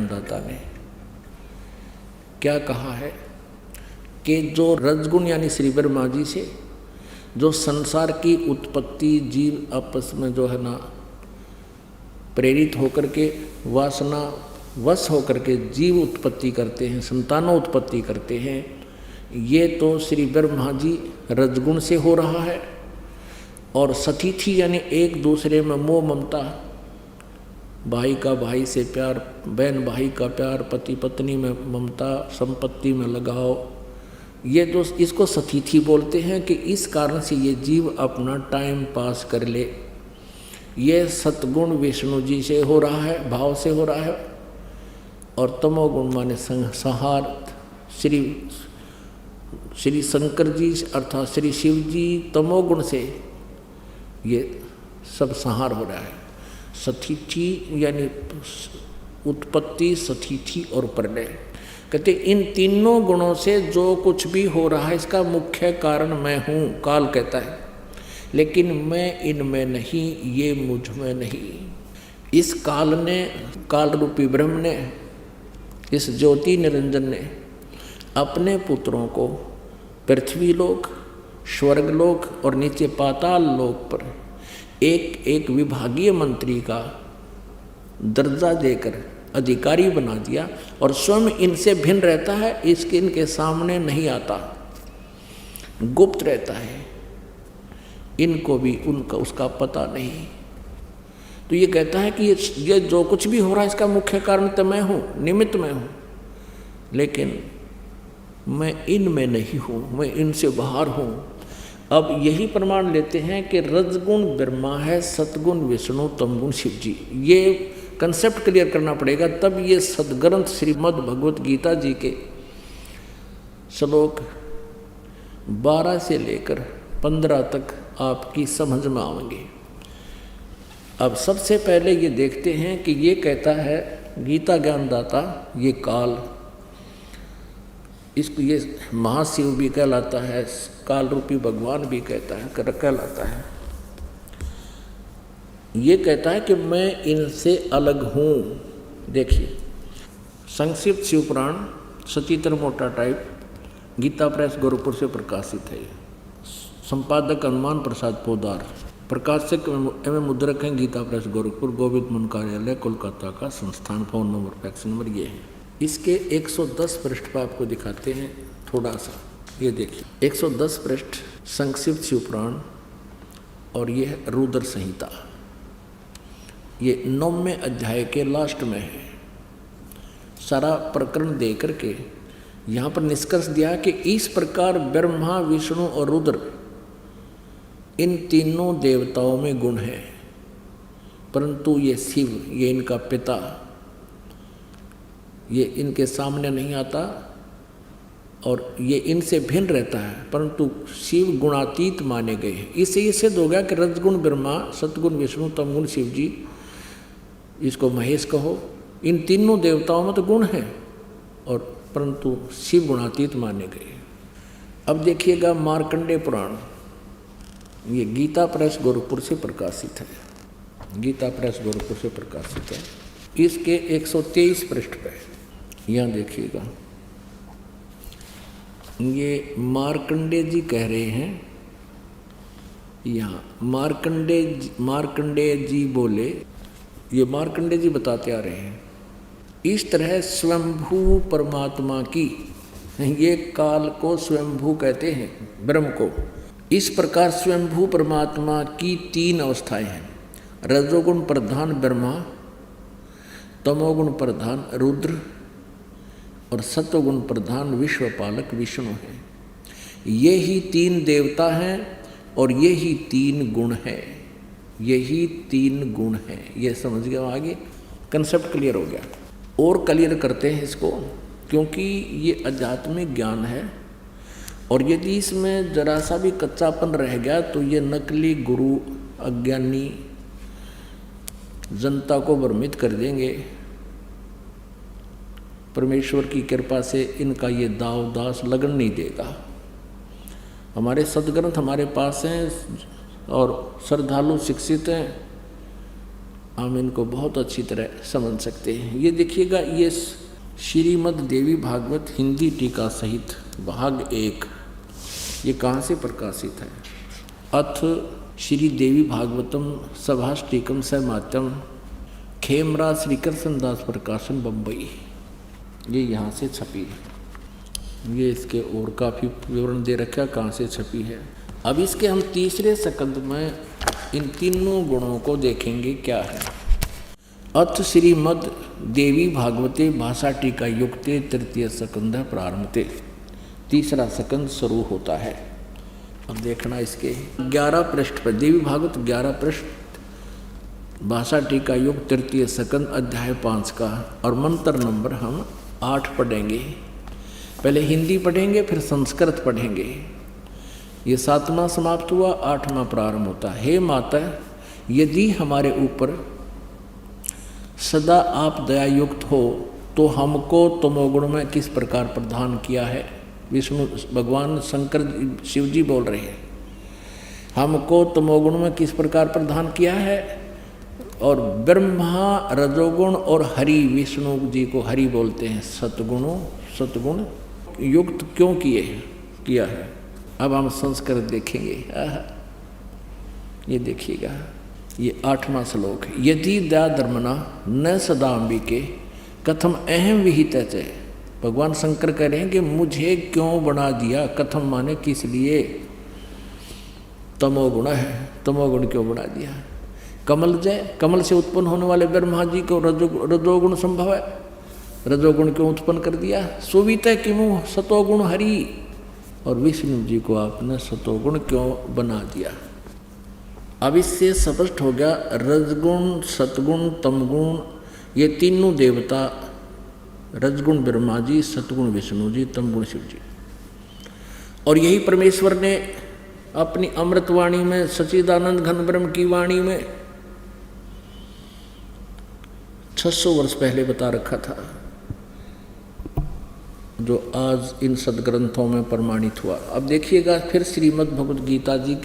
ज्ञानदाता ने क्या कहा है कि जो रजगुण यानी श्री ब्रह्मा जी से जो संसार की उत्पत्ति जीव आपस में जो है ना प्रेरित होकर के वासना वश होकर के जीव उत्पत्ति करते हैं, संतानों उत्पत्ति करते हैं, ये तो श्री ब्रह्मा जी रजगुण से हो रहा है। और सतीथि यानी एक दूसरे में मोह ममता, भाई का भाई से प्यार, बहन भाई का प्यार, पति पत्नी में ममता, संपत्ति में लगाव, ये जो इसको सतीथि बोलते हैं कि इस कारण से ये जीव अपना टाइम पास कर ले। ये सतगुण विष्णु जी से हो रहा है, भाव से हो रहा है। और तमोगुण माने संहार श्री शंकर जी अर्थात श्री शिव जी तमोगुण से ये सब संहार हो रहा है। सतीथि यानी उत्पत्ति, सतीथि और प्रलय। कहते इन तीनों गुणों से जो कुछ भी हो रहा है इसका मुख्य कारण मैं हूँ, काल कहता है। लेकिन मैं इनमें नहीं, ये मुझ में नहीं। इस काल ने, काल रूपी ब्रह्म ने, इस ज्योति निरंजन ने अपने पुत्रों को पृथ्वी लोक, स्वर्गलोक और नीचे पाताल लोक पर एक एक विभागीय मंत्री का दर्जा देकर अधिकारी बना दिया और स्वयं इनसे भिन्न रहता है। इसके इनके सामने नहीं आता, गुप्त रहता है, इनको भी उनका उसका पता नहीं। तो ये कहता है कि ये जो कुछ भी हो रहा है इसका मुख्य कारण तो मैं हूँ, निमित्त मैं हूँ, लेकिन मैं इनमें नहीं हूँ, मैं इनसे बाहर हूँ। अब यही प्रमाण लेते हैं कि रजगुण ब्रह्मा है, सतगुण विष्णु, तमगुण शिव जी। ये कंसेप्ट क्लियर करना पड़ेगा, तब ये सदग्रंथ श्रीमद् भगवत गीता जी के श्लोक 12 से लेकर 15 तक आपकी समझ में आएंगे। अब सबसे पहले ये देखते हैं कि ये कहता है गीता ज्ञानदाता, ये काल, इसको ये महाशिव भी कहलाता है, काल रूपी भगवान भी कहलाता है। ये कहता है कि मैं इनसे अलग हूँ। देखिए संक्षिप्त शिव पुराण सचित्र मोटा टाइप, गीता प्रेस गोरखपुर से प्रकाशित है। संपादक हनुमान प्रसाद पोदार, प्रकाशक एवं मुद्रक हैं गीता प्रेस गोरखपुर, गोविंद मन कार्यालय कोलकाता का संस्थान। फोन नंबर, फैक्स नंबर ये है। इसके 110 पृष्ठ पर आपको दिखाते हैं थोड़ा सा, ये देखिए 110 पृष्ठ संक्षिप्त शिव पुराण, और ये है रुद्र संहिता। ये 9वें अध्याय के लास्ट में है। सारा प्रकरण दे करके यहाँ पर निष्कर्ष दिया कि इस प्रकार ब्रह्मा, विष्णु और रुद्र, इन तीनों देवताओं में गुण है, परंतु ये शिव, ये इनका पिता, ये इनके सामने नहीं आता और ये इनसे भिन्न रहता है, परंतु शिव गुणातीत माने गए हैं। इससे ये सिद्ध हो गया कि रजगुण ब्रह्मा, सतगुण विष्णु, तमगुण शिव जी, इसको महेश कहो, इन तीनों देवताओं में तो गुण है और परंतु शिव गुणातीत माने गए। अब देखिएगा मार्कंडेय पुराण, ये गीता प्रेस गोरखपुर से प्रकाशित है, गीता प्रेस गोरखपुर से प्रकाशित है। इसके 123 पृष्ठ पे यहाँ देखिएगा, ये मार्कंडेय जी कह रहे हैं, यहाँ मार्कंडेय जी बोले, ये मार्कंडेय जी बताते आ रहे हैं, इस तरह स्वयंभू परमात्मा की, ये काल को स्वयंभू कहते हैं, ब्रह्म को। इस प्रकार स्वयंभू परमात्मा की 3 अवस्थाएं हैं। रजोगुण प्रधान ब्रह्मा, तमोगुण प्रधान रुद्र और सत्वगुण प्रधान विश्वपालक विष्णु है। ये ही 3 देवता हैं और ये ही 3 गुण है, यही 3 गुण है। ये समझ गया, आगे कंसेप्ट क्लियर हो गया। और क्लियर करते हैं इसको, क्योंकि ये आध्यात्मिक ज्ञान है और यदि इसमें जरा सा भी कच्चापन रह गया तो ये नकली गुरु अज्ञानी जनता को भ्रमित कर देंगे। परमेश्वर की कृपा से इनका ये दाव दास लगन नहीं देगा। हमारे सदग्रंथ हमारे पास हैं और श्रद्धालु शिक्षित हैं, हम इनको बहुत अच्छी तरह समझ सकते हैं। ये देखिएगा, ये श्रीमद् देवी भागवत हिंदी टीका सहित भाग 1, ये कहाँ से प्रकाशित है? अथ श्री देवी भागवतम सभाष्टिकम समात्यम, खेमराज श्री कृष्णदास प्रकाशन, बम्बई। ये यहाँ से छपी है। ये इसके और काफ़ी विवरण दे रखा कहाँ से छपी है। अब इसके हम तीसरे स्कंद में इन तीनों गुणों को देखेंगे क्या है। अथ श्रीमद् देवी भागवते भाषा टीका युक्ते तृतीय स्कंद प्रारंभते, तीसरा स्कंद शुरू होता है। अब देखना इसके 11 पृष्ठ पर, देवी भागवत 11 पृष्ठ, भाषा टीका युग तृतीय स्कंद अध्याय 5 का, और मंत्र नंबर हम 8 पढ़ेंगे। पहले हिंदी पढ़ेंगे, फिर संस्कृत पढ़ेंगे। ये 7वां समाप्त हुआ, 8वां प्रारंभ होता है। हे माता, यदि हमारे ऊपर सदा आप दयायुक्त हो तो हमको तमोगुण में किस प्रकार प्रदान किया है। विष्णु भगवान शंकर शिव जी बोल रहे हैं, हमको तमोगुण में किस प्रकार प्रदान किया है। और ब्रह्मा रजोगुण और हरि, विष्णु जी को हरि बोलते हैं, सतगुण युक्त क्यों किया है। अब हम संस्कृत देखेंगे। ये देखिएगा, ये 8वां श्लोक है। यदि दया धर्मना न सदाम्बिके कथम अहम विहित है। भगवान शंकर कह रहे हैं कि मुझे क्यों बना दिया, कथम माने किस लिए, तमोगुण है, तमोगुण क्यों बना दिया। कमल जय, कमल से उत्पन्न होने वाले ब्रह्मा जी को रजोगुण संभव है, रजोगुण क्यों उत्पन्न कर दिया। सुवित किमु सतोगुण हरि, और विष्णु जी को आपने सतोगुण क्यों बना दिया। अब इससे स्पष्ट हो गया, रजगुण सतगुण तमगुण ये तीनों देवता, रजगुण ब्रह्मा जी, सतगुण विष्णु जी, तमगुण शिव जी। और यही परमेश्वर ने अपनी अमृतवाणी में, सच्चिदानंद घन ब्रह्म की वाणी में 600 वर्ष पहले बता रखा था, जो आज इन सदग्रंथों में प्रमाणित हुआ। अब देखिएगा फिर श्रीमद् भगवद गीता जी